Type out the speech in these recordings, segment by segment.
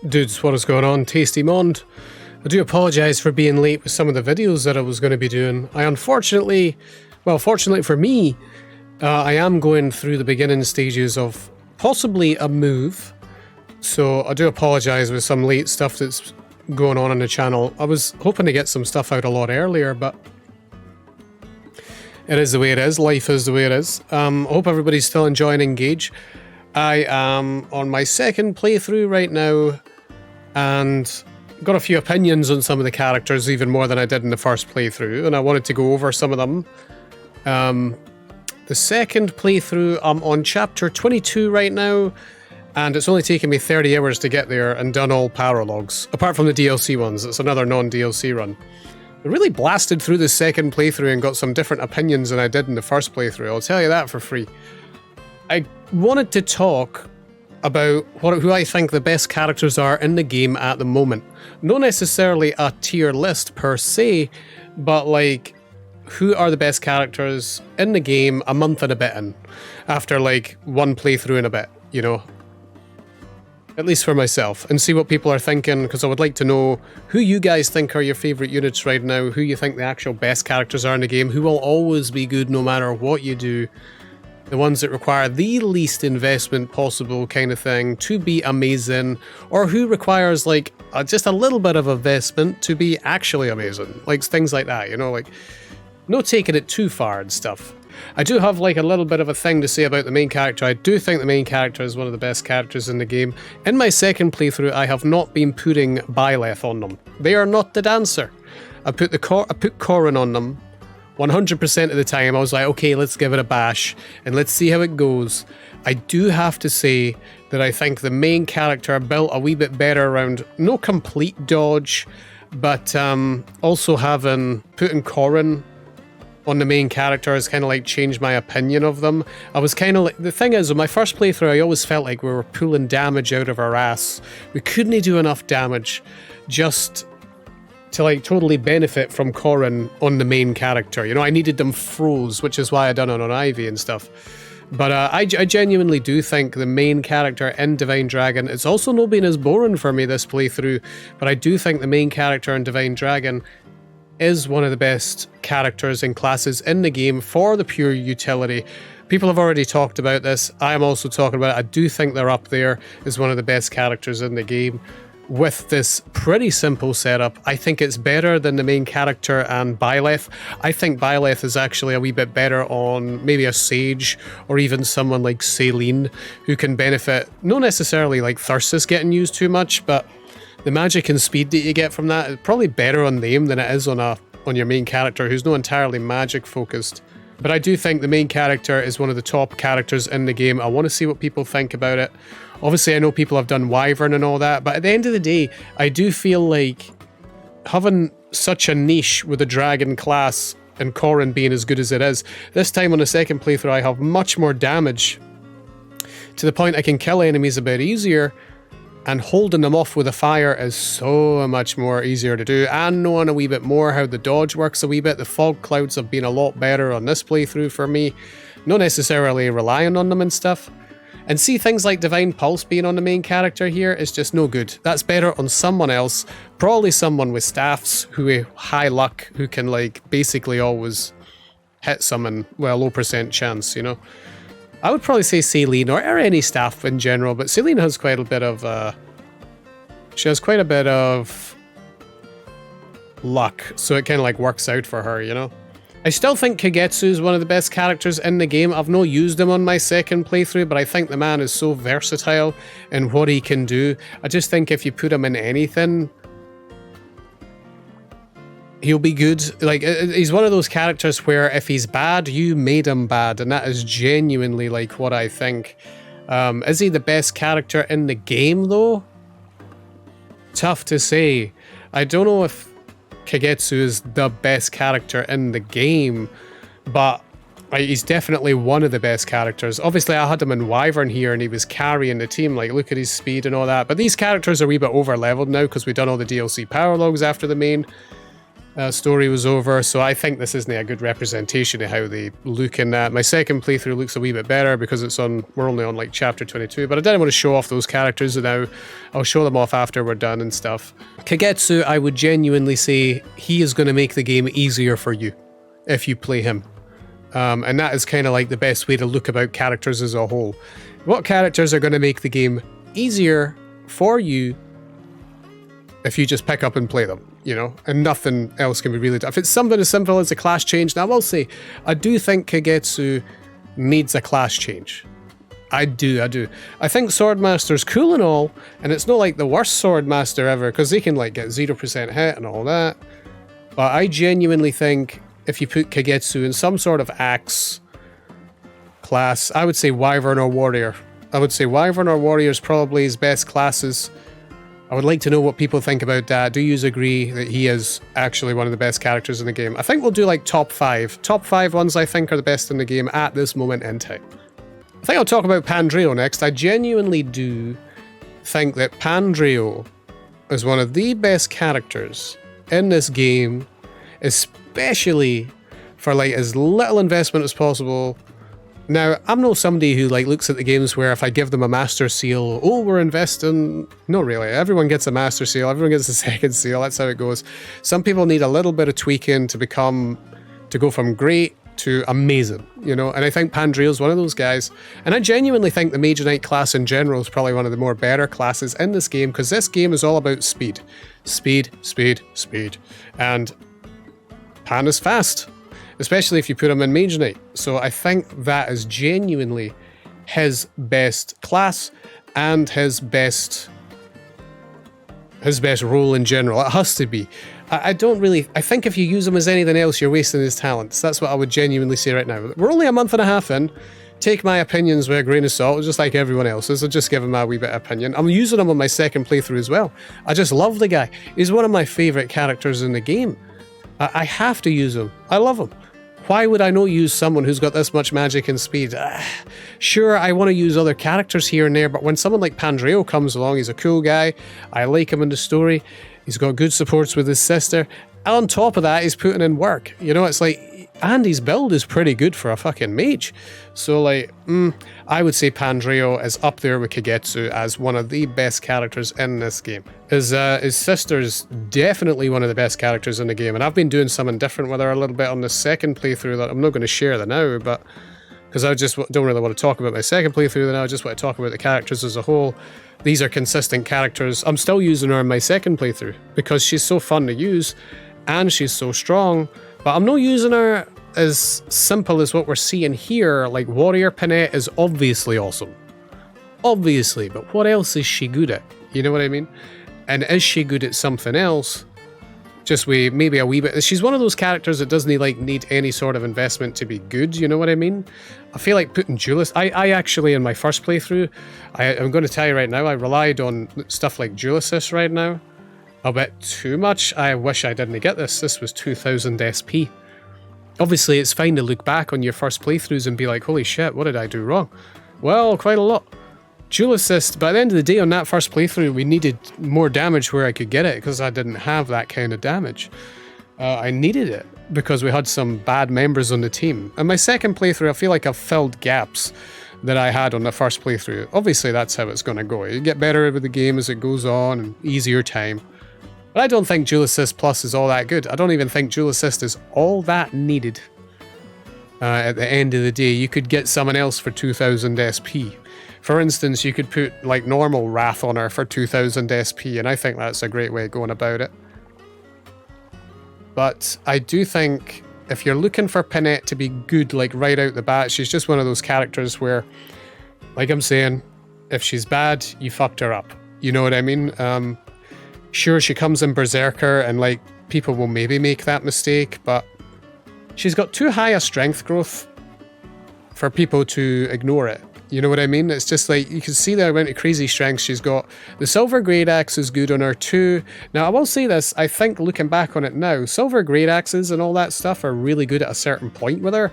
Dudes, what is going on? Tasty Mond. I do apologise for being late with some of the videos that I was going to be doing. Fortunately for me, I am going through the beginning stages of possibly a move. So I do apologise with some late stuff that's going on the channel. I was hoping to get some stuff out a lot earlier, but it is the way it is. Life is the way it is. I hope everybody's still enjoying Engage. I am on my second playthrough right now, and got a few opinions on some of the characters, even more than I did in the first playthrough, and I wanted to go over some of them. The second playthrough, I'm on chapter 22 right now, and it's only taken me 30 hours to get there and done all power logs, apart from the DLC ones. It's another non-DLC run. I really blasted through the second playthrough and got some different opinions than I did in the first playthrough, I'll tell you that for free. I wanted to talk about who I think the best characters are in the game at the moment. Not necessarily a tier list per se, but like, who are the best characters in the game a month and a bit in, after like one playthrough and a bit, you know? At least for myself, and see what people are thinking, because I would like to know who you guys think are your favourite units right now, who you think the actual best characters are in the game, who will always be good no matter what you do. The ones that require the least investment possible kind of thing to be amazing, or who requires like just a little bit of investment to be actually amazing. Like things like that, you know, like no taking it too far and stuff. I do have like a little bit of a thing to say about the main character. I do think the main character is one of the best characters in the game. In my second playthrough, I have not been putting Byleth on them. They are not the dancer. I put Corin on them. 100% of the time, I was like, okay, let's give it a bash, and let's see how it goes. I do have to say that I think the main character built a wee bit better around no complete dodge, but also putting Corin on the main character has kind of like changed my opinion of them. I was kind of like, the thing is, with my first playthrough, I always felt like we were pulling damage out of our ass. We couldn't do enough damage just to like totally benefit from Corin on the main character. You know, I needed them froze, which is why I done it on Ivy and stuff. But I genuinely do think the main character in Divine Dragon, it's also not been as boring for me this playthrough, but I do think the main character in Divine Dragon is one of the best characters and classes in the game for the pure utility. People have already talked about this. I am also talking about it. I do think they're up there as one of the best characters in the game. With this pretty simple setup, I think it's better than the main character and Byleth. I think Byleth is actually a wee bit better on maybe a Sage or even someone like Celine, who can benefit, not necessarily like Thyrsus getting used too much, but the magic and speed that you get from that is probably better on them than it is on your main character, who's not entirely magic focused. But I do think the main character is one of the top characters in the game. I want to see what people think about it. Obviously, I know people have done Wyvern and all that, but at the end of the day, I do feel like having such a niche with the dragon class and Corin being as good as it is, this time on the second playthrough, I have much more damage to the point I can kill enemies a bit easier, and holding them off with a fire is so much more easier to do, and knowing a wee bit more how the dodge works a wee bit. The fog clouds have been a lot better on this playthrough for me, not necessarily relying on them and stuff. And see, things like Divine Pulse being on the main character here is just no good. That's better on someone else, probably someone with staffs who high luck, who can like basically always hit someone with a low percent chance, you know. I would probably say Celine or any staff in general, but Celine has quite a bit of she has quite a bit of luck, so it kind of like works out for her, you know. I still think Kagetsu is one of the best characters in the game. I've not used him on my second playthrough, but I think the man is so versatile in what he can do. I just think if you put him in anything, he'll be good. Like, he's one of those characters where if he's bad, you made him bad, and that is genuinely like what I think. Is he the best character in the game though? Tough to say. I don't know if Kagetsu is the best character in the game, but he's definitely one of the best characters. Obviously, I had him in Wyvern here, and he was carrying the team. Like, look at his speed and all that. But these characters are a wee bit over-leveled now, because we've done all the DLC power logs after the main. story was over, so I think this isn't a good representation of how they look in that. My second playthrough looks a wee bit better because we're only on like chapter 22, but I didn't want to show off those characters, and now I'll show them off after we're done and stuff. Kagetsu, I would genuinely say he is going to make the game easier for you if you play him. And that is kind of like the best way to look about characters as a whole. What characters are going to make the game easier for you if you just pick up and play them, you know, and nothing else can be really done. If it's something as simple as a class change, now I will say, I do think Kagetsu needs a class change. I do. I think Swordmaster's cool and all, and it's not like the worst Swordmaster ever, because they can like get 0% hit and all that. But I genuinely think if you put Kagetsu in some sort of axe class, I would say Wyvern or Warrior. I would say Wyvern or Warrior is probably his best classes. I would like to know what people think about that. Do you agree that he is actually one of the best characters in the game? I think we'll do like top 5. Top 5 ones I think are the best in the game at this moment in time. I think I'll talk about Pandreo next. I genuinely do think that Pandreo is one of the best characters in this game, especially for like as little investment as possible. Now, I'm not somebody who like looks at the games where if I give them a master seal, oh, we're investing. Not really. Everyone gets a master seal. Everyone gets a second seal. That's how it goes. Some people need a little bit of tweaking to go from great to amazing, you know? And I think Pandreo's one of those guys. And I genuinely think the Mage Knight class in general is probably one of the more better classes in this game, because this game is all about speed. Speed, speed, speed. And Pan is fast, especially if you put him in Mage Knight. So I think that is genuinely his best class and his best role in general. It has to be. I think if you use him as anything else, you're wasting his talents. That's what I would genuinely say right now. We're only a month and a half in. Take my opinions with a grain of salt, just like everyone else's. I'll just give him my wee bit of opinion. I'm using him on my second playthrough as well. I just love the guy. He's one of my favourite characters in the game. I have to use him. I love him. Why would I not use someone who's got this much magic and speed? Sure, I want to use other characters here and there, but when someone like Pandreo comes along, he's a cool guy. I like him in the story. He's got good supports with his sister. And on top of that, he's putting in work. You know, it's like, and his build is pretty good for a fucking mage. So like, I would say Pandreo is up there with Kagetsu as one of the best characters in this game. His sister's definitely one of the best characters in the game, and I've been doing something different with her a little bit on the second playthrough that I'm not going to share that now, but because I just don't really want to talk about my second playthrough now, I just want to talk about the characters as a whole. These are consistent characters. I'm still using her in my second playthrough because she's so fun to use and she's so strong, but I'm not using her as simple as what we're seeing here. Like Warrior Panette is obviously awesome. Obviously, but what else is she good at? You know what I mean? And is she good at something else? Just maybe a wee bit. She's one of those characters that doesn't need any sort of investment to be good, you know what I mean? I feel like putting Duelist... I actually, in my first playthrough, I'm going to tell you right now, I relied on stuff like Dual Assist right now. A bit too much. I wish I didn't get this. This was 2000 SP. Obviously, it's fine to look back on your first playthroughs and be like, holy shit, what did I do wrong? Well, quite a lot. Dual Assist, but at the end of the day on that first playthrough, we needed more damage where I could get it because I didn't have that kind of damage. I needed it because we had some bad members on the team. And my second playthrough, I feel like I've filled gaps that I had on the first playthrough. Obviously, that's how it's going to go. You get better with the game as it goes on and easier time. But I don't think Dual Assist Plus is all that good. I don't even think Dual Assist is all that needed. At the end of the day, you could get someone else for 2000 SP. For instance, you could put like normal Wrath on her for 2000 SP, and I think that's a great way of going about it. But I do think if you're looking for Panette to be good, like right out the bat, she's just one of those characters where, like I'm saying, if she's bad, you fucked her up. You know what I mean? Sure, she comes in Berserker, and like people will maybe make that mistake, but she's got too high a strength growth for people to ignore it. You know what I mean? It's just like, you can see the amount of crazy strength she's got. The Silver Great Axe is good on her too. Now, I will say this, I think looking back on it now, Silver Great Axes and all that stuff are really good at a certain point with her.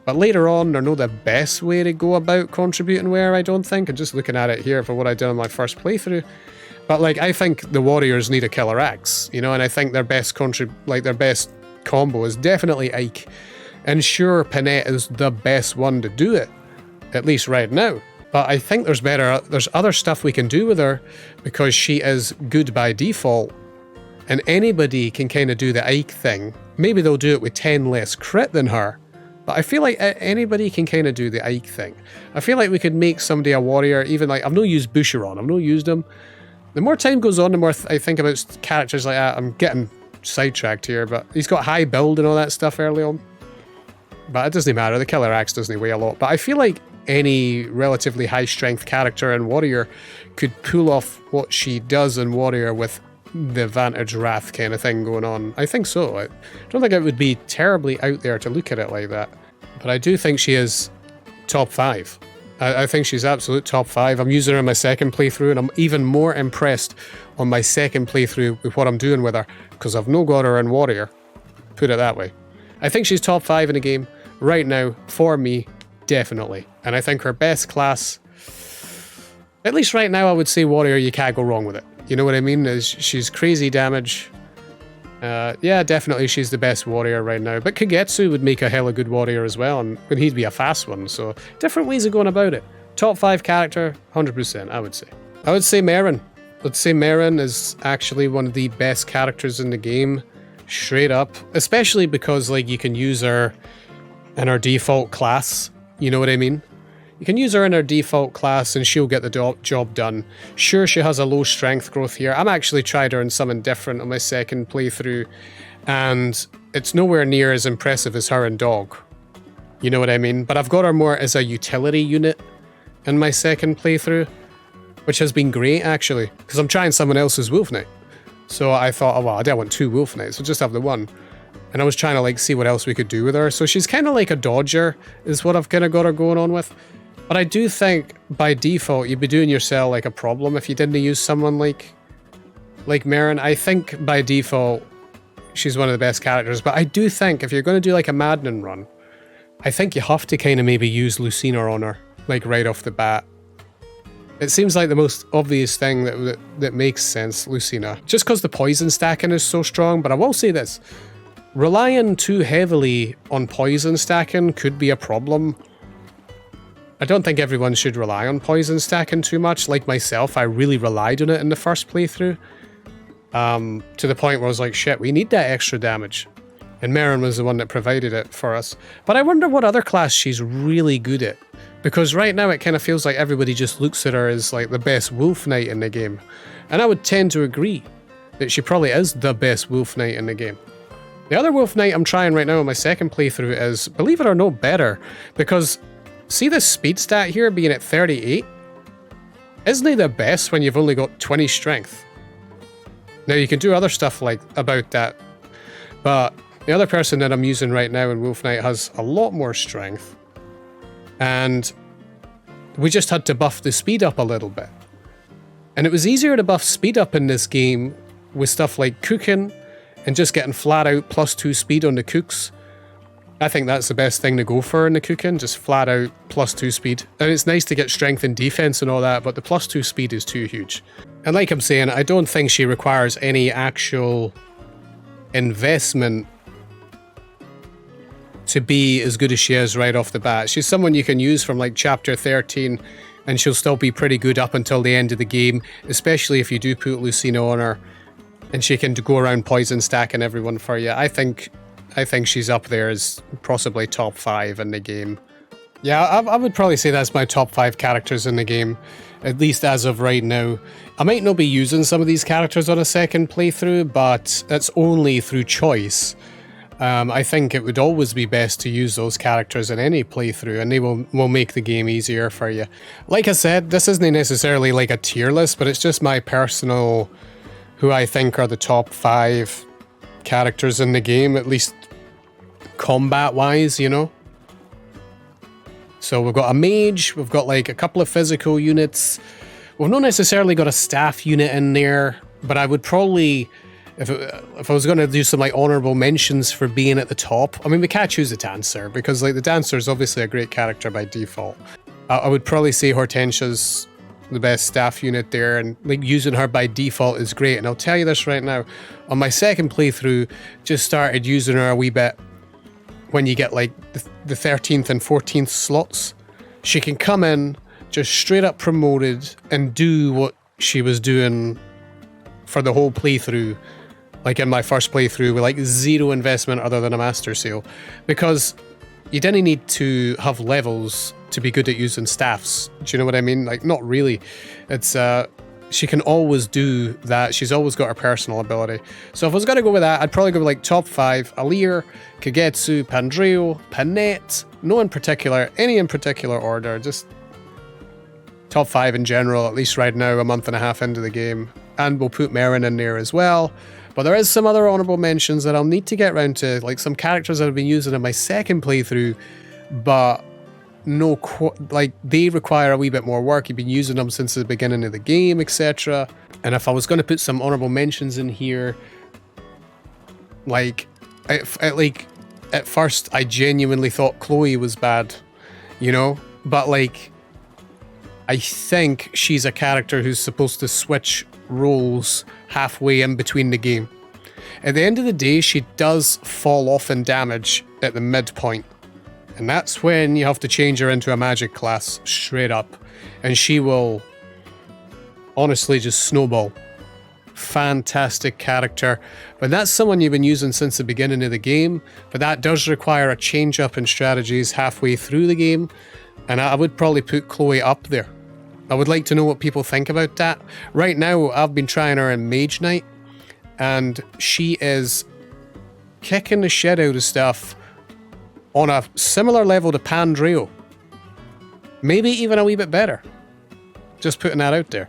But later on, they're not the best way to go about contributing with her, I don't think. And just looking at it here for what I did on my first playthrough, But like, I think the warriors need a killer axe, you know, and I think their best combo is definitely Ike. And sure, Panette is the best one to do it, at least right now. But I think there's other stuff we can do with her because she is good by default. And anybody can kind of do the Ike thing. Maybe they'll do it with 10 less crit than her. But I feel like anybody can kind of do the Ike thing. I feel like we could make somebody a warrior, even like, I've no used Boucheron, I've no used him. The more time goes on, the more I think about characters like that. I'm getting sidetracked here, but he's got high build and all that stuff early on. But it doesn't matter, the killer axe doesn't weigh a lot. But I feel like any relatively high strength character in warrior could pull off what she does in warrior with the Vantage Wrath kind of thing going on. I think so. I don't think it would be terribly out there to look at it like that. But I do think she is top 5. I think she's absolute top 5. I'm using her in my second playthrough, and I'm even more impressed on my second playthrough with what I'm doing with her, because I've no got her in warrior. Put it that way. I think she's top 5 in the game right now, for me, definitely. And I think her best class, at least right now, I would say warrior, you can't go wrong with it. You know what I mean? She's crazy damage. Yeah, definitely she's the best warrior right now. But Kagetsu would make a hella good warrior as well, and he'd be a fast one. So different ways of going about it. Top 5 character, 100%, I would say. I would say Merrin. I'd say Merrin is actually one of the best characters in the game, straight up. Especially because like you can use her in her default class. You know what I mean? You can use her in her default class and she'll get the job done. Sure, she has a low strength growth here. I'm actually tried her in something different on my second playthrough, and it's nowhere near as impressive as her in Dog. You know what I mean? But I've got her more as a utility unit in my second playthrough, which has been great actually, because I'm trying someone else's Wolf Knight. So I thought, oh well, I don't want 2 Wolf Knights, so just have the one. And I was trying to like see what else we could do with her. So she's kind of like a dodger, is what I've kind of got her going on with. But I do think, by default, you'd be doing yourself like a problem if you didn't use someone like Merrin. I think, by default, she's one of the best characters. But I do think, if you're going to do like a Maddening run, I think you have to kind of maybe use Lucina on her, like right off the bat. It seems like the most obvious thing that makes sense, Lucina. Just because the poison stacking is so strong, but I will say this. Relying too heavily on poison stacking could be a problem. I don't think everyone should rely on poison stacking too much. Like myself, I really relied on it in the first playthrough. To the point where I was like, shit, we need that extra damage. And Merrin was the one that provided it for us. But I wonder what other class she's really good at. Because right now it kind of feels like everybody just looks at her as like the best Wolf Knight in the game. And I would tend to agree that she probably is the best Wolf Knight in the game. The other Wolf Knight I'm trying right now in my second playthrough is, believe it or not, better. Because see this speed stat here being at 38? Isn't it the best when you've only got 20 strength? Now you can do other stuff like about that, but the other person that I'm using right now in Wolf Knight has a lot more strength, and we just had to buff the speed up a little bit. And it was easier to buff speed up in this game with stuff like cooking and just getting flat out +2 speed on the cooks. I think that's the best thing to go for in the cooking, just flat out +2 speed. And it's nice to get strength and defense and all that, but the +2 speed is too huge. And like I'm saying, I don't think she requires any actual investment to be as good as she is right off the bat. She's someone you can use from like chapter 13 and she'll still be pretty good up until the end of the game, especially if you do put Lucina on her and she can go around poison stacking everyone for you. I think she's up there as possibly top 5 in the game. Yeah, I would probably say that's my top 5 characters in the game, at least as of right now. I might not be using some of these characters on a second playthrough, but that's only through choice. I think it would always be best to use those characters in any playthrough, and they will make the game easier for you. Like I said, this isn't necessarily like a tier list, but it's just my personal, who I think are the top 5 characters in the game, at least combat-wise, you know? So we've got a mage, we've got like a couple of physical units. We've not necessarily got a staff unit in there, but I would probably, if I was going to do some like honorable mentions for being at the top, I mean, we can't choose a dancer because like the dancer is obviously a great character by default. I would probably say Hortensia's the best staff unit there, and like using her by default is great. And I'll tell you this right now, on my second playthrough, just started using her a wee bit when you get like the 13th and 14th slots. She can come in, just straight up promoted, and do what she was doing for the whole playthrough, like in my first playthrough, with like zero investment other than a master seal, because you didn't need to have levels to be good at using staffs. Do you know what I mean? Like, not really. It's she can always do that. She's always got her personal ability. So if I was going to go with that, I'd probably go with like top 5, Alir, Kagetsu, Pandreo, Panette, no in particular, any in particular order, just top 5 in general, at least right now, a month and a half into the game. And we'll put Merrin in there as well. But there is some other honourable mentions that I'll need to get around to, like some characters that I've been using in my second playthrough, but no, like they require a wee bit more work. You've been using them since the beginning of the game, etc. And if I was going to put some honourable mentions in here, like at first I genuinely thought Chloe was bad, you know, but like I think she's a character who's supposed to switch roles halfway in between the game. At the end of the day, she does fall off in damage at the midpoint, and that's when you have to change her into a magic class straight up, and she will honestly just snowball. Fantastic character, but that's someone you've been using since the beginning of the game, but that does require a change up in strategies halfway through the game, and I would probably put Chloe up there. I would like to know what people think about that. Right now, I've been trying her in Mage Knight, and she is kicking the shit out of stuff on a similar level to Pandreo. Maybe even a wee bit better. Just putting that out there.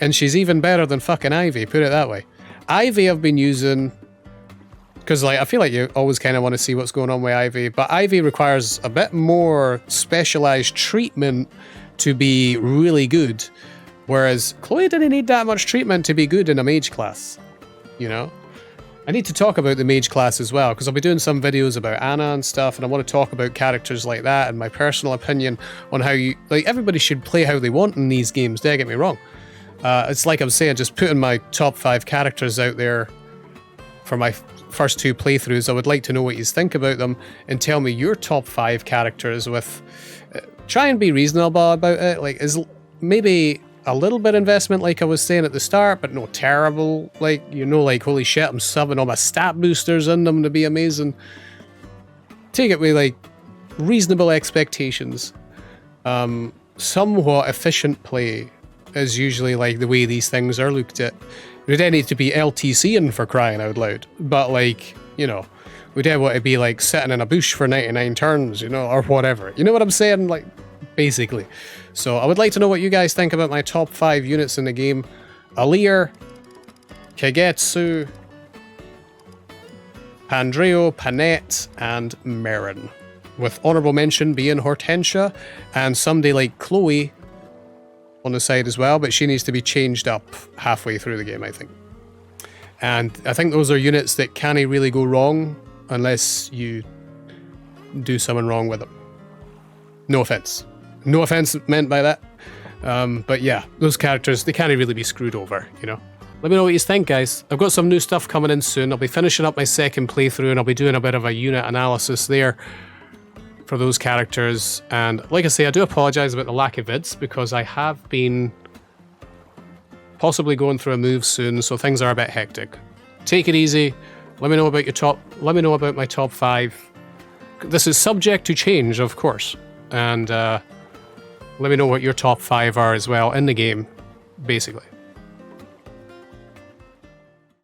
And she's even better than fucking Ivy, put it that way. Ivy I've been using, because like I feel like you always kind of want to see what's going on with Ivy, but Ivy requires a bit more specialized treatment to be really good, whereas Chloe didn't need that much treatment to be good in a mage class, you know? I need to talk about the mage class as well, because I'll be doing some videos about Anna and stuff, and I want to talk about characters like that and my personal opinion on how you, like, everybody should play how they want in these games, don't get me wrong. It's like I'm saying, just putting my top 5 characters out there for my first 2 playthroughs. I would like to know what you think about them, and tell me your top 5 characters with... try and be reasonable about it. Like, is maybe a little bit investment, like I was saying at the start, but no terrible. Like, you know, like, holy shit, I'm subbing all my stat boosters in them to be amazing. Take it with, like, reasonable expectations. Somewhat efficient play is usually, like, the way these things are looked at. We don't need to be LTCing for crying out loud, but, like, you know, we don't want to be like sitting in a bush for 99 turns, you know, or whatever. You know what I'm saying? Like, basically. So I would like to know what you guys think about my top 5 units in the game. Alir, Kagetsu, Pandreo, Panette, and Merrin. With honourable mention being Hortensia, and somebody like Chloe on the side as well, but she needs to be changed up halfway through the game, I think. And I think those are units that can't really go wrong unless you do something wrong with them. No offense. No offense meant by that. But yeah, those characters, they can't really be screwed over, you know? Let me know what you think, guys. I've got some new stuff coming in soon. I'll be finishing up my second playthrough, and I'll be doing a bit of a unit analysis there for those characters. And like I say, I do apologise about the lack of vids, because I have been possibly going through a move soon, so things are a bit hectic. Take it easy. Let me know about my top 5. This is subject to change, of course. And let me know what your top 5 are as well in the game, basically.